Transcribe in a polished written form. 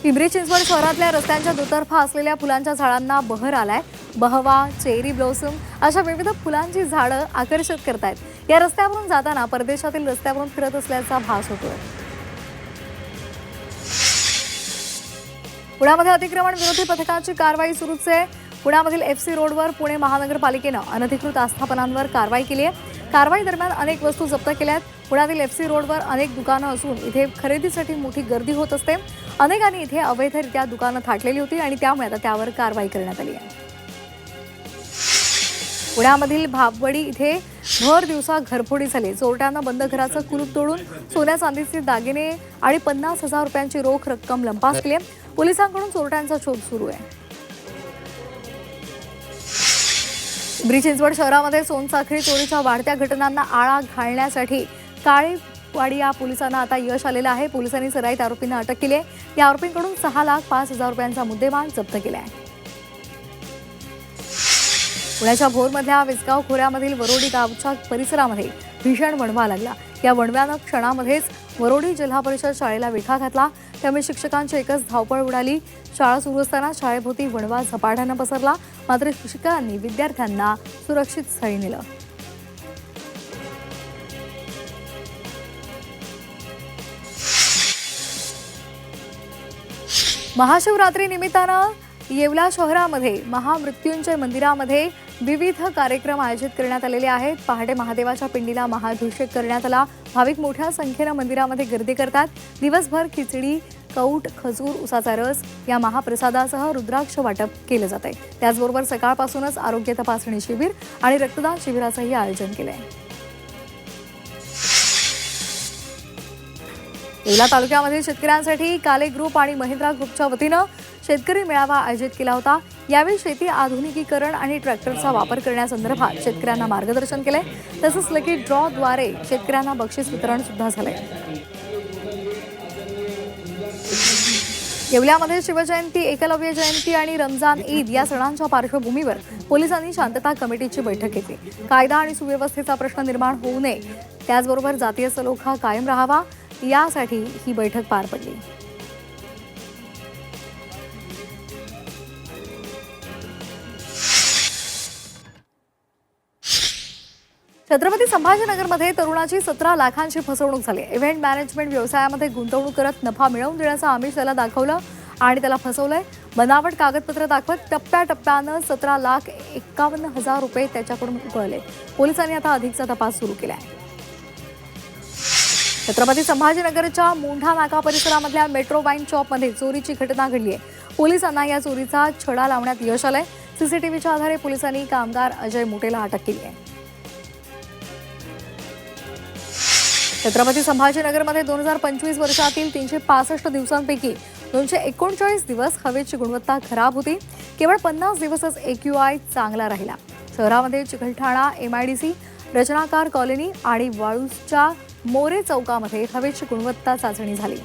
पिंपरी चिंचवड शहरातल्या रस्त्यांच्या दुतर्फा असलेल्या फुलांच्या झाडांना बहर आलाय। बहवा, चेरी ब्लॉसम अशा विविध फुलांची झाडं आकर्षित करतायत। या रस्त्यावरून जाताना परदेशातील रस्त्यावरून फिरत असल्याचा भास होतोय। पुण्यामध्ये अतिक्रमण विरोधी पथकाची कारवाई सुरूच आहे। पुण्यामधील FC रोडवर पुणे महानगरपालिकेनं अनधिकृत आस्थापनांवर कारवाई केली आहे। कारवाई दरम्यान अनेक वस्तू जप्त केल्या आहेत। पुण्यातील FC रोडवर अनेक दुकानं असून इथे खरेदीसाठी मोठी गर्दी होत असते। अनेकांनी इथे अवैधरित्या दुकानं थाटलेली होती आणि त्यामुळे आता त्यावर कारवाई करण्यात आली आहे। पुण्यामधील भाबवडी इथे भर दिवसा घरफोडी झाली। चोरट्यांना बंद घराचं कुलूप तोडून सोन्या चांदीचे दागिने आणि 50,000 रुपयांची रोख रक्कम लंपास केली आहे। पोलिसांकडून चोरट्यांचा शोध सुरू आहे। पिंपरी चिंचवड शहरामध्ये सोनसाखळी चोरीच्या वाढत्या घटनांना आळा घालण्यासाठी काळेवाडी या पोलिसांना आता यश आलेलं आहे। पोलिसांनी सराईत आरोपींना अटक केली आहे। या आरोपींकडून 6,05,000 रुपयांचा मुद्देमाल जप्त केला आहे। पुण्याच्या भोरमधल्या विसगाव खोऱ्यामधील वरोडी गावच्या परिसरामध्ये भीषण वणवा लागला। या वणव्यानं क्षणामध्येच वरोडी जिल्हा परिषद शाळेला विळखा घातला। त्यामुळे शिक्षकांची एकच धावपळ उडाली। शाळा सुरू असताना शाळेभोवती वणवा झपाट्यानं पसरला, मात्र शिक्षकांनी विद्यार्थ्यांना सुरक्षित स्थळी नेलं। महाशिवरात्री निमित्तानं येवला शहरामध्ये महामृत्युंजय मंदिरामध्ये विविध कार्यक्रम आयोजित करण्यात आलेले आहेत। पहाटे महादेवाच्या पिंडीला महाअभिषेक करण्यात आला। भाविक मोठ्या संख्येनं मंदिरामध्ये गर्दी करतात। दिवसभर खिचडी, कौट, खजूर, उसाचा रस या महाप्रसादासह रुद्राक्ष वाटप केलं जात आहे। त्याचबरोबर सकाळपासूनच आरोग्य तपासणी शिबिर आणि रक्तदान शिबिराचंही आयोजन केलं आहे। येवला तालुक्यामध्ये शेतकऱ्यांसाठी काले ग्रुप आणि महिंद्रा ग्रुपच्या वतीनं शेतकरी मेळावा आयोजित केला होता। यावेळी शेती आधुनिकीकरण आणि ट्रॅक्टरचा वापर करण्यासंदर्भात शेतकऱ्यांना मार्गदर्शन केले। तसंच लकी ड्रॉद्वारे शेतकऱ्यांना बक्षीस वितरण सुद्धा झाले। येवल्यामध्ये शिवजयंती, एकलव्य जयंती आणि रमजान ईद या सणांच्या पार्श्वभूमीवर पोलिसांनी शांतता कमिटीची बैठक घेतली। कायदा आणि सुव्यवस्थेचा प्रश्न निर्माण होऊ नये, त्याचबरोबर जातीय सलोखा कायम राहावा यासाठी ही बैठक पार पडली। छत्रपती संभाजीनगरमध्ये तरुणाची 17 लाखांची फसवणूक झाली। इव्हेंट मॅनेजमेंट व्यवसायामध्ये गुंतवणूक करत नफा मिळवून देण्याचं आमिष त्याला दाखवलं आणि त्याला फसवलंय। बनावट कागदपत्र दाखवत टप्प्याटप्प्यानं 17,51,000 रुपये त्याच्याकडून उकळले। पोलिसांनी आता अधिकचा तपास सुरू केला आहे। छत्रपती संभाजीनगरच्या मोंढा नाका परिसरामधल्या मेट्रो वाईन शॉपमध्ये चोरीची घटना घडली आहे। पोलिसांना या चोरीचा छडा लावण्यात यश आलंय। सीसीटीव्हीच्या आधारे पोलिसांनी कामगार अजय मोटेला अटक केली आहे। छत्रपती संभाजीनगरमध्ये 2025 वर्षातील 365 दिवसांपैकी 239 दिवस हवेची गुणवत्ता खराब होती। केवळ 50 दिवसच AQI चांगला राहिला। शहरामध्ये चिकलठाणा, MIDC, रचनाकार कॉलनी आणि वाळूजच्या मोरे चौकामध्ये हवेची गुणवत्ता चाचणी झाली।